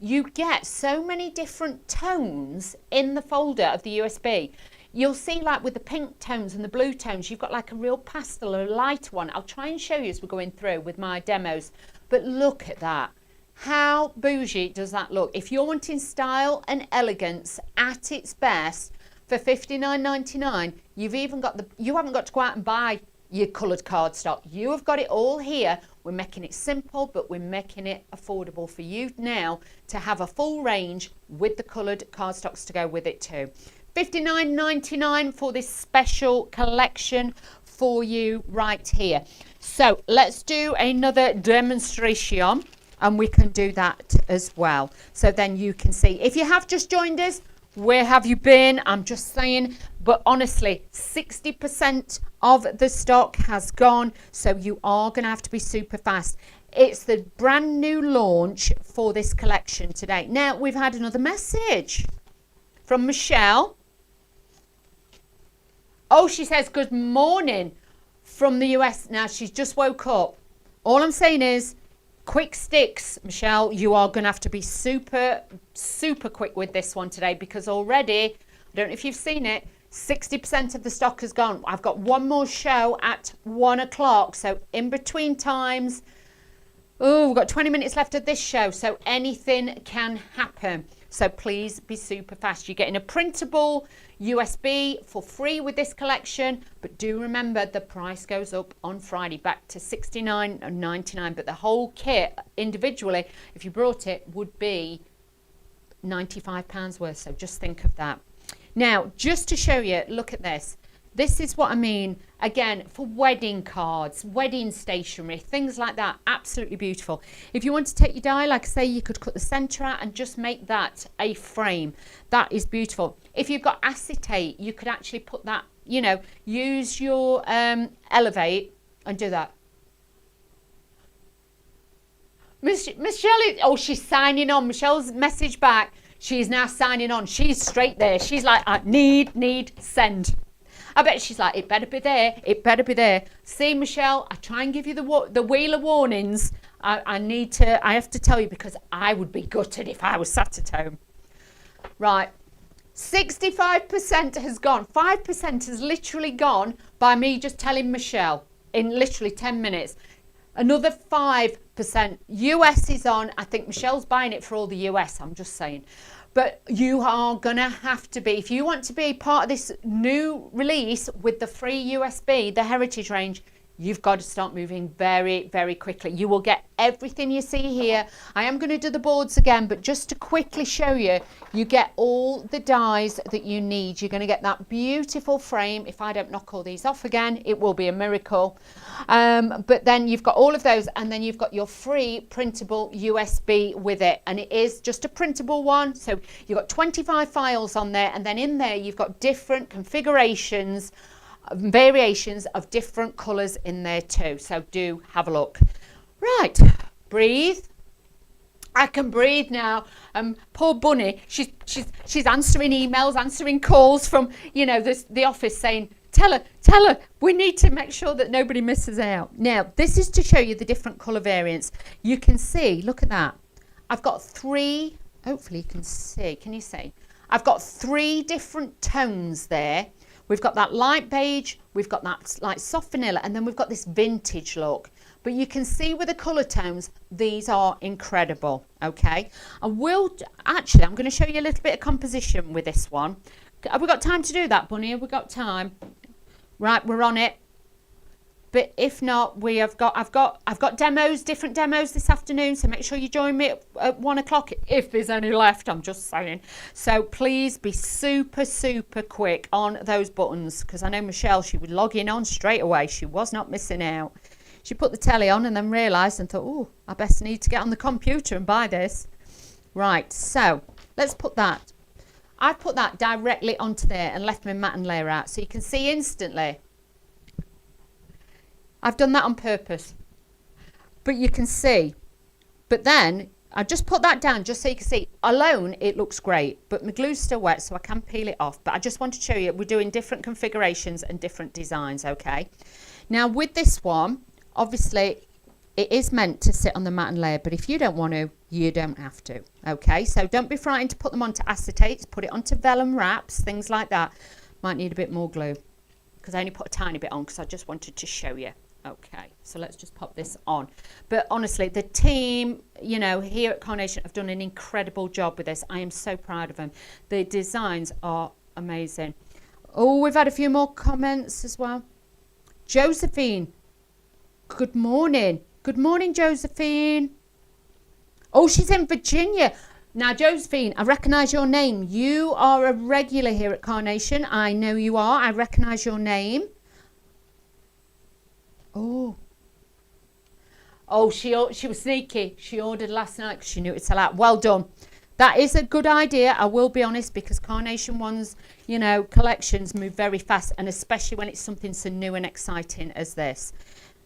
Speaker 1: you get so many different tones in the folder of the USB. You'll see like with the pink tones and the blue tones, you've got like a real pastel or a light one. I'll try and show you as we're going through with my demos. But look at that. How bougie does that look? If you're wanting style and elegance at its best for $59.99, you haven't got to go out and buy your coloured cardstock. You have got it all here. We're making it simple, but we're making it affordable for you now to have a full range with the coloured cardstocks to go with it too. $59.99 for this special collection for you right here. So let's do another demonstration, and we can do that as well. So then you can see. If you have just joined us, where have you been? I'm just saying. But honestly, 60% of the stock has gone. So you are going to have to be super fast. It's the brand new launch for this collection today. Now, we've had another message from Michelle. Oh, she says, good morning from the US. Now, she's just woke up. All I'm saying is, quick sticks, Michelle. You are going to have to be super, super quick with this one today, because already, I don't know if you've seen it, 60% of the stock has gone. I've got one more show at 1 o'clock. So in between times, oh, we've got 20 minutes left of this show. So anything can happen. So please be super fast. You're getting a printable USB for free with this collection, but do remember the price goes up on Friday back to $69.99. But the whole kit individually, if you brought it, would be £95 worth. So just think of that. Now, just to show you, look at this. This is what I mean, again, for wedding cards, wedding stationery, things like that. Absolutely beautiful. If you want to take your die, like I say, you could cut the centre out and just make that a frame. That is beautiful. If you've got acetate, you could actually put that, you know, use your Elevate and do that. Michelle is, oh, she's signing on. Michelle's message back. She's now signing on. She's straight there. She's like, I need, send. I bet she's like, it better be there. It better be there. See, Michelle, I try and give you the wheel of warnings. I have to tell you because I would be gutted if I was sat at home. Right. 65% has gone. 5% has literally gone by me just telling Michelle in literally 10 minutes. Another 5%. US is on. I think Michelle's buying it for all the US. I'm just saying. But you are going to have to be, if you want to be part of this new release with the free USB, the Heritage range, you've got to start moving very, very quickly. You will get everything you see here. I am going to do the boards again, but just to quickly show you, you get all the dies that you need. You're going to get that beautiful frame. If I don't knock all these off again, it will be a miracle. But then you've got all of those, and then you've got your free printable USB with it. And it is just a printable one. So you've got 25 files on there, and then in there you've got different configurations, variations of different colours in there too. So do have a look. Right, breathe. I can breathe now. Poor Bunny, she's answering emails, answering calls from, you know, the office saying, tell her, we need to make sure that nobody misses out. Now, this is to show you the different colour variants. You can see, look at that. I've got 3, hopefully you can see, can you see? I've got 3 different tones there. We've got that light beige, we've got that like soft vanilla, and then we've got this vintage look. But you can see with the colour tones, these are incredible, okay? And actually, I'm going to show you a little bit of composition with this one. Have we got time to do that, Bunny? Have we got time? Right, we're on it. But if not, I've got demos, different demos this afternoon, so make sure you join me at 1 o'clock if there's any left, I'm just saying. So please be super, super quick on those buttons, because I know Michelle, she would log in on straight away. She was not missing out. She put the telly on and then realised and thought, oh, I best need to get on the computer and buy this. Right, so let's put that. I've put that directly onto there and left my matte and layer out, so you can see instantly. I've done that on purpose, but you can see. But then I just put that down just so you can see. Alone, it looks great, but my glue's still wet, so I can peel it off. But I just want to show you we're doing different configurations and different designs, okay? Now with this one, obviously, it is meant to sit on the matte and layer, but if you don't want to, you don't have to, okay? So don't be frightened to put them onto acetates, put it onto vellum wraps, things like that. Might need a bit more glue, because I only put a tiny bit on because I just wanted to show you. Okay, so let's just pop this on. But honestly, the team, you know, here at Carnation have done an incredible job with this. I am so proud of them. The designs are amazing. Oh, we've had a few more comments as well. Josephine, good morning. Good morning, Josephine. Oh, she's in Virginia. Now, Josephine, I recognise your name. You are a regular here at Carnation. I know you are. I recognise your name. Oh, she was sneaky. She ordered last night because she knew it would sell out. Well done. That is a good idea, I will be honest, because Carnation ones, you know, collections move very fast, and especially when it's something so new and exciting as this.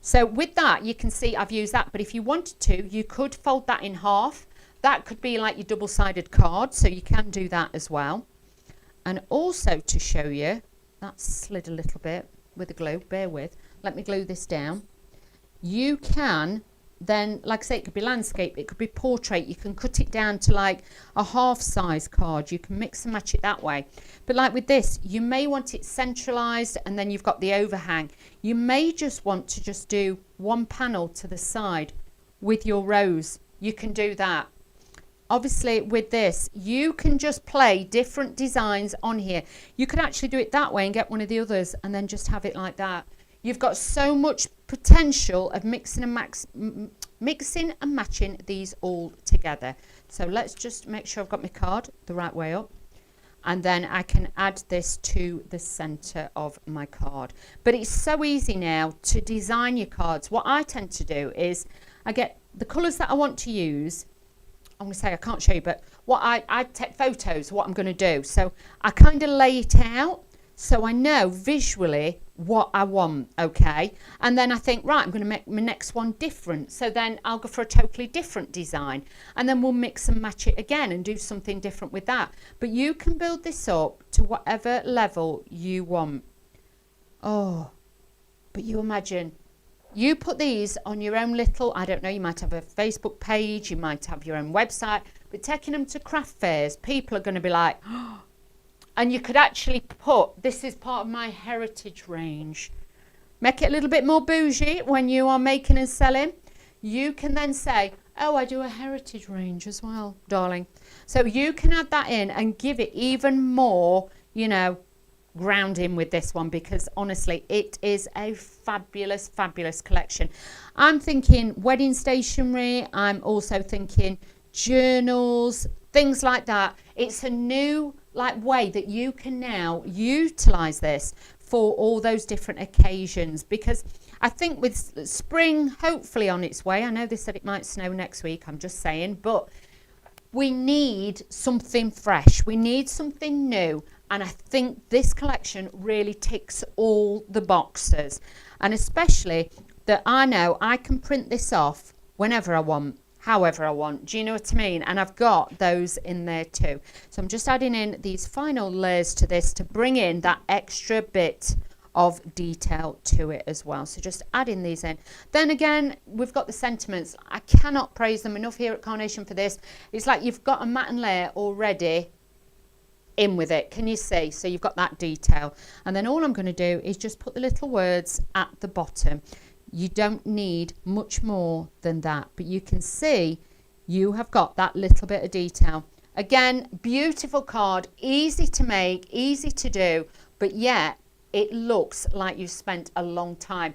Speaker 1: So with that, you can see I've used that, but if you wanted to, you could fold that in half. That could be like your double-sided card, so you can do that as well. And also to show you, that slid a little bit with the glue, bear with. Let me glue this down. You can then, like I say, it could be landscape, it could be portrait. You can cut it down to like a half size card. You can mix and match it that way. But like with this, you may want it centralized and then you've got the overhang. You may just want to just do one panel to the side with your rose. You can do that. Obviously with this, you can just play different designs on here. You could actually do it that way and get one of the others and then just have it like that. You've got so much potential of mixing and matching these all together. So let's just make sure I've got my card the right way up. And then I can add this to the center of my card. But it's so easy now to design your cards. What I tend to do is I get the colors that I want to use. I'm going to say I can't show you, but what I take photos of what I'm going to do. So I kind of lay it out. So I know visually what I want, okay? And then I think, right, I'm going to make my next one different. So then I'll go for a totally different design. And then we'll mix and match it again and do something different with that. But you can build this up to whatever level you want. Oh, but you imagine, you put these on your own little, I don't know, you might have a Facebook page, you might have your own website, but taking them to craft fairs, people are going to be like, oh. And you could actually put, this is part of my heritage range. Make it a little bit more bougie when you are making and selling. You can then say, oh, I do a heritage range as well, darling. So you can add that in and give it even more, you know, grounding with this one, because honestly, it is a fabulous, fabulous collection. I'm thinking wedding stationery. I'm also thinking journals, things like that. It's a new way that you can now utilize this for all those different occasions, because I think with spring hopefully on its way, I know they said it might snow next week, I'm just saying, but we need something fresh, we need something new, and I think this collection really ticks all the boxes, and especially that I know I can print this off whenever I want, however I want. Do you know what I mean? And I've got those in there too. So I'm just adding in these final layers to this to bring in that extra bit of detail to it as well. So just adding these in. Then again, we've got the sentiments. I cannot praise them enough here at Carnation for this. It's like you've got a matte layer already in with it. Can you see? So you've got that detail. And then all I'm going to do is just put the little words at the bottom. You don't need much more than that, but you can see you have got that little bit of detail. Again, beautiful card, easy to make, easy to do, but yet it looks like you've spent a long time.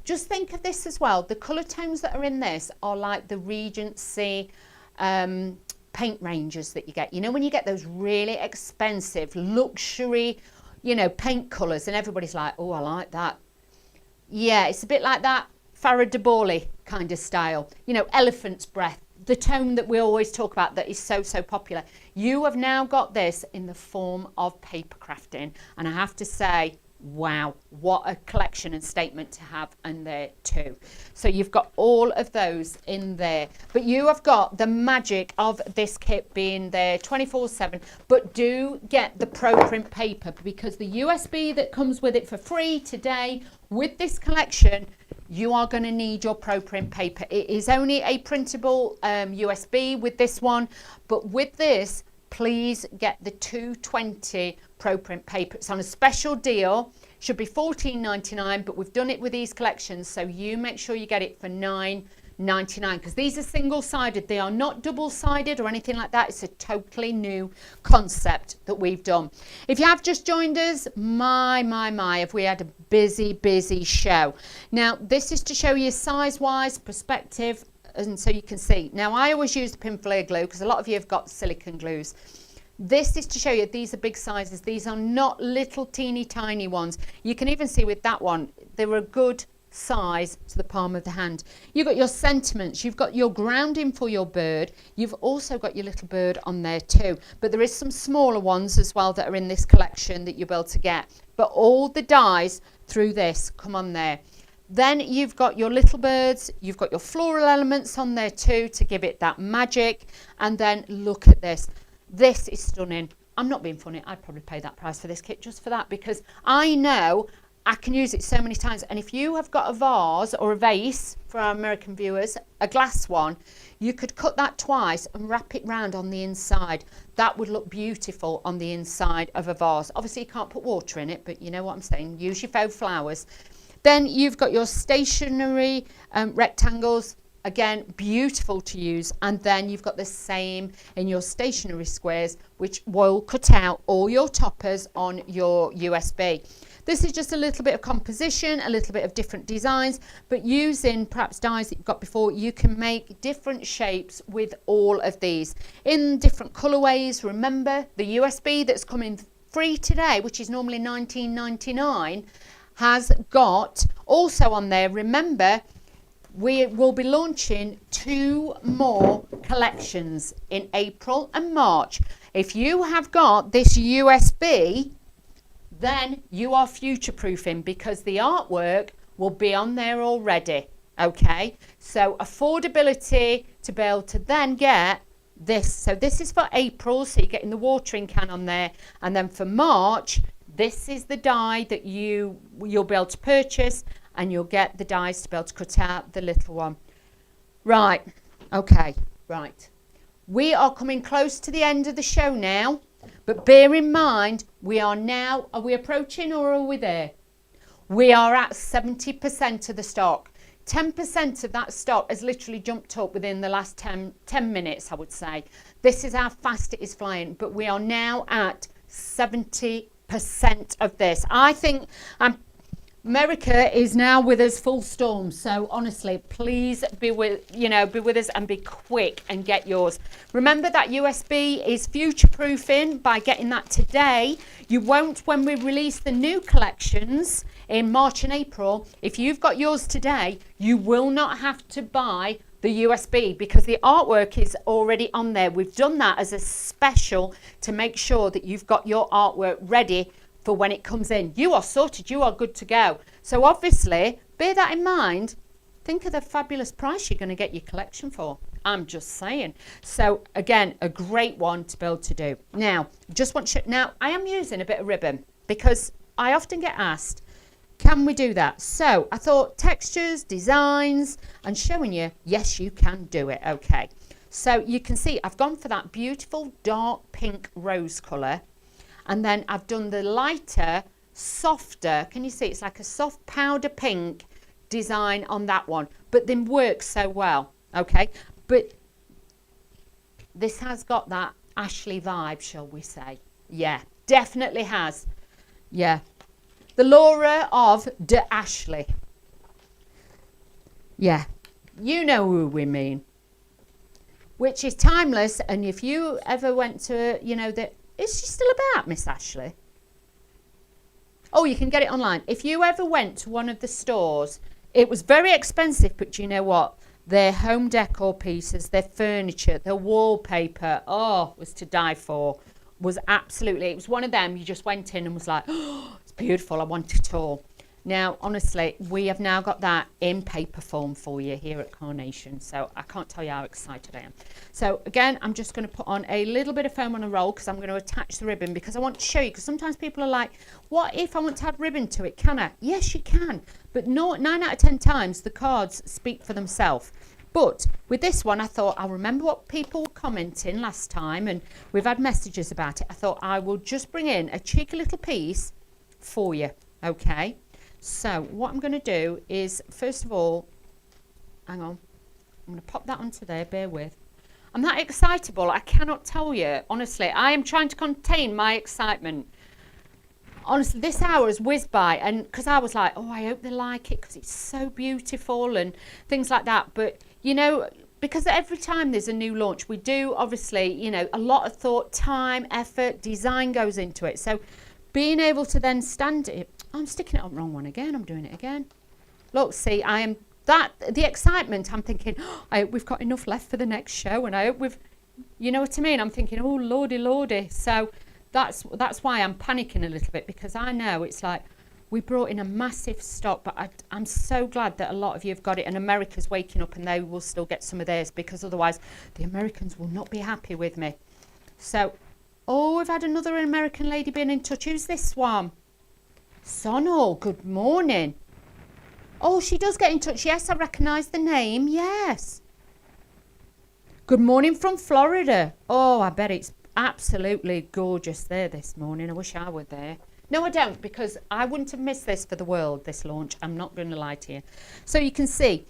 Speaker 1: Just think of this as well. The colour tones that are in this are like the Regency paint ranges that you get. You know, when you get those really expensive luxury, you know, paint colours, and everybody's like, oh, I like that. Yeah, it's a bit like that Farah de Borley kind of style. You know, elephant's breath, the tone that we always talk about that is so, so popular. You have now got this in the form of paper crafting. And I have to say, wow, what a collection and statement to have in there too. So you've got all of those in there, but you have got the magic of this kit being there 24/7. But do get the Pro Print paper, because the USB that comes with it for free today with this collection, you are going to need your Pro Print paper. It is only a printable USB with this one, but with this, please get the 220 Pro Print paper. It's on a special deal. Should be $14.99, but we've done it with these collections, so you make sure you get it for $9.99, because these are single-sided. They are not double-sided or anything like that. It's a totally new concept that we've done. If you have just joined us, my, have we had a busy, busy show. Now, this is to show you size-wise, perspective, and so you can see. Now, I always use the pin flare glue because a lot of you have got silicone glues. This is to show you these are big sizes. These are not little teeny tiny ones. You can even see with that one, they're a good size to the palm of the hand. You've got your sentiments, you've got your grounding for your bird, you've also got your little bird on there too, but there is some smaller ones as well that are in this collection that you'll be able to get, but all the dies through this come on there. Then you've got your little birds, you've got your floral elements on there too to give it that magic. And then look at this. This is stunning. I'm not being funny. I'd probably pay that price for this kit just for that, because I know I can use it so many times. And if you have got a vase or a vase, for our American viewers, a glass one, you could cut that twice and wrap it round on the inside. That would look beautiful on the inside of a vase. Obviously you can't put water in it, but you know what I'm saying. Use your faux flowers. Then you've got your stationery rectangles, again, beautiful to use. And then you've got the same in your stationery squares, which will cut out all your toppers on your USB. This is just a little bit of composition, a little bit of different designs, but using perhaps dies that you've got before, you can make different shapes with all of these in different colorways. Remember, the USB that's coming free today, which is normally $19.99, has got also on there, remember, we will be launching 2 more collections in April and March. If you have got this USB, then you are future proofing because the artwork will be on there already. Okay, so affordability to be able to then get this. So this is for April, so you're getting the watering can on there, and then for March, this is the die that you'll be able to purchase, and you'll get the dies to be able to cut out the little one. Right, okay, right. We are coming close to the end of the show now, but bear in mind, are we approaching or are we there? We are at 70% of the stock. 10% of that stock has literally jumped up within the last 10 minutes, I would say. This is how fast it is flying, but we are now at 70% of this. I think America is now with us full storm. So honestly, please be with us and be quick and get yours. Remember that USB is future proofing by getting that today. You won't when we release the new collections in March and April. If you've got yours today, you will not have to buy the USB because the artwork is already on there. We've done that as a special to make sure that you've got your artwork ready for when it comes in. You are sorted, you are good to go. So obviously, bear that in mind. Think of the fabulous price you're going to get your collection for. I'm just saying. So again, a great one to be able to do. Now, now I am using a bit of ribbon because I often get asked, can we do that? So I thought textures, designs, and showing you, yes, you can do it. Okay. So you can see I've gone for that beautiful dark pink rose colour. And then I've done the lighter, softer, can you see it's like a soft powder pink design on that one, but then works so well, okay? But this has got that Ashley vibe, shall we say? Yeah, definitely has. Yeah. The Laura of De Ashley. Yeah, you know who we mean. Which is timeless, and if you ever went to, is she still about, Miss Ashley? Oh, you can get it online. If you ever went to one of the stores, it was very expensive, but you know what? Their home decor pieces, their furniture, their wallpaper, was to die for. It was one of them, you just went in and was like, oh, it's beautiful, I want it all. Now, honestly, we have now got that in paper form for you here at Carnation. So I can't tell you how excited I am. So again, I'm just going to put on a little bit of foam on a roll because I'm going to attach the ribbon because I want to show you, because sometimes people are like, what if I want to add ribbon to it? Can I? Yes, you can. But 9 out of 10 times the cards speak for themselves. But with this one, I thought, I'll remember what people were commenting last time, and we've had messages about it. I thought I will just bring in a cheeky little piece for you. Okay. So what I'm going to do is, first of all, hang on, I'm going to pop that onto there, bear with. I'm that excitable, I cannot tell you, honestly. I am trying to contain my excitement. Honestly, this hour has whizzed by, and because I was like, I hope they like it because it's so beautiful and things like that. But, because every time there's a new launch, we do, obviously, a lot of thought, time, effort, design goes into it. So being able to then stand it, I'm sticking it on the wrong one again. I'm doing it again. Look, see, the excitement, I'm thinking, I hope we've got enough left for the next show. And I hope you know what I mean? I'm thinking, oh, lordy, lordy. So that's why I'm panicking a little bit, because I know it's like we brought in a massive stock, but I'm so glad that a lot of you have got it, and America's waking up and they will still get some of theirs, because otherwise the Americans will not be happy with me. So, we've had another American lady being in touch. Who's this one? Sonal, good morning. Oh, she does get in touch. Yes, I recognise the name. Yes. Good morning from Florida. Oh, I bet it's absolutely gorgeous there this morning. I wish I were there. No, I don't, because I wouldn't have missed this for the world, this launch. I'm not going to lie to you. So you can see,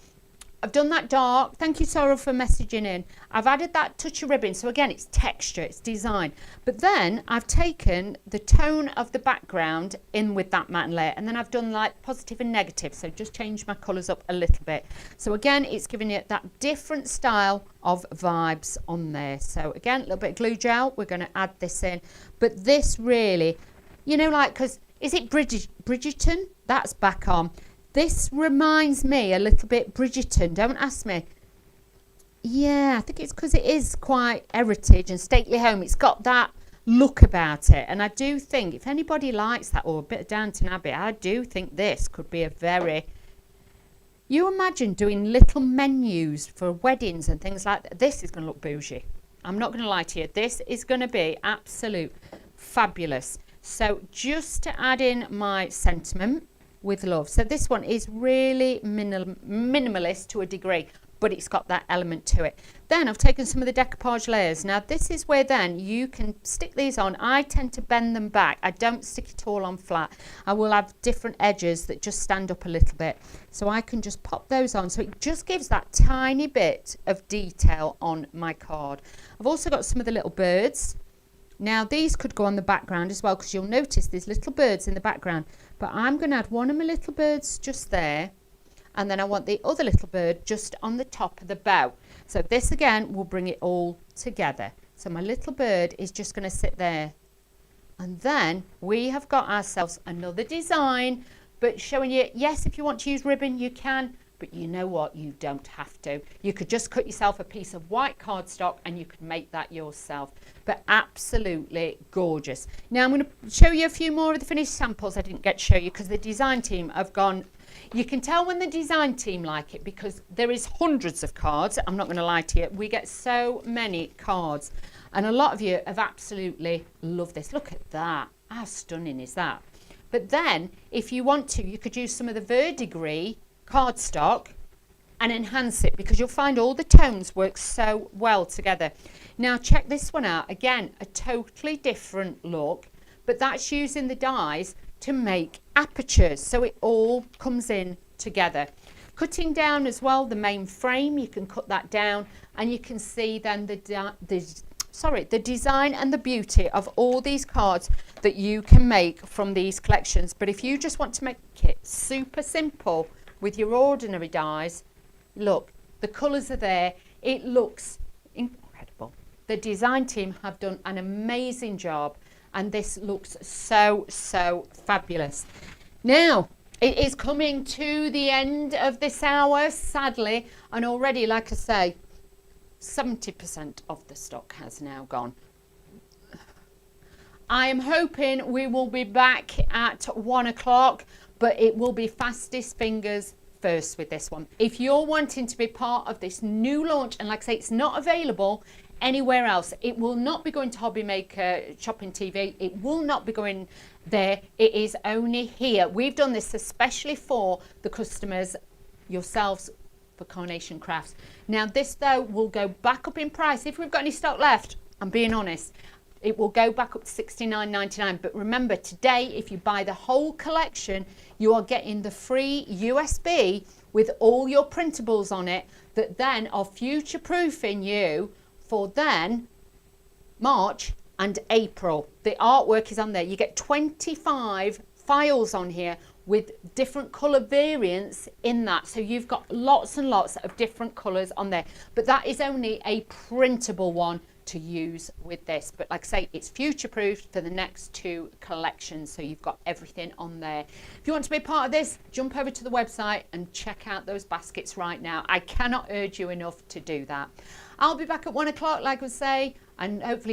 Speaker 1: I've done that dark. Thank you, Sorrel, for messaging in. I've added that touch of ribbon. So again, it's texture, it's design. But then I've taken the tone of the background in with that matte layer. And then I've done like positive and negative. So just changed my colours up a little bit. So again, it's giving it that different style of vibes on there. So again, a little bit of glue gel. We're going to add this in. But this really, because is it Bridgerton? That's back on. This reminds me a little bit Bridgerton. Don't ask me. Yeah, I think it's because it is quite heritage and stately home. It's got that look about it. And I do think if anybody likes that, or a bit of Downton Abbey, I do think this could be a very, you imagine doing little menus for weddings and things like that. This is going to look bougie. I'm not going to lie to you. This is going to be absolute fabulous. So just to add in my sentiment with love. So this one is really minimalist to a degree, but it's got that element to it. Then I've taken some of the decoupage layers. Now this is where then you can stick these on. I tend to bend them back. I don't stick it all on flat. I will have different edges that just stand up a little bit. So I can just pop those on. So it just gives that tiny bit of detail on my card. I've also got some of the little birds. Now these could go on the background as well, because you'll notice there's little birds in the background. But I'm going to add one of my little birds just there. And then I want the other little bird just on the top of the bow. So this again will bring it all together. So my little bird is just going to sit there. And then we have got ourselves another design, but showing you, yes, if you want to use ribbon, you can. But you know what? You don't have to. You could just cut yourself a piece of white cardstock and you could make that yourself. But absolutely gorgeous. Now I'm going to show you a few more of the finished samples I didn't get to show you because the design team have gone. You can tell when the design team like it because there is hundreds of cards. I'm not going to lie to you. We get so many cards. And a lot of you have absolutely loved this. Look at that. How stunning is that? But then if you want to, you could use some of the verdigris cardstock and enhance it because you'll find all the tones work so well together. Now check this one out. Again, a totally different look, but that's using the dies to make apertures so it all comes in together. Cutting down as well the main frame, you can cut that down and you can see then the design and the beauty of all these cards that you can make from these collections. But if you just want to make it super simple with your ordinary dies, look, the colours are there. It looks incredible. The design team have done an amazing job and this looks so, so fabulous. Now, it is coming to the end of this hour, sadly, and already, like I say, 70% of the stock has now gone. I am hoping we will be back at 1 o'clock, but it will be fastest fingers first with this one. If you're wanting to be part of this new launch, and like I say, it's not available anywhere else. It will not be going to Hobby Maker Shopping TV. It will not be going there. It is only here. We've done this especially for the customers, yourselves, for Carnation Crafts. Now this though will go back up in price if we've got any stock left. I'm being honest. It will go back up to $69.99. But remember, today, if you buy the whole collection, you are getting the free USB with all your printables on it that then are future-proofing you for then March and April. The artwork is on there. You get 25 files on here with different colour variants in that. So you've got lots and lots of different colours on there. But that is only a printable one to use with this. But like I say, it's future proofed for the next two collections. So you've got everything on there. If you want to be part of this, jump over to the website and check out those baskets right now. I cannot urge you enough to do that. I'll be back at 1 o'clock, like I say, and hopefully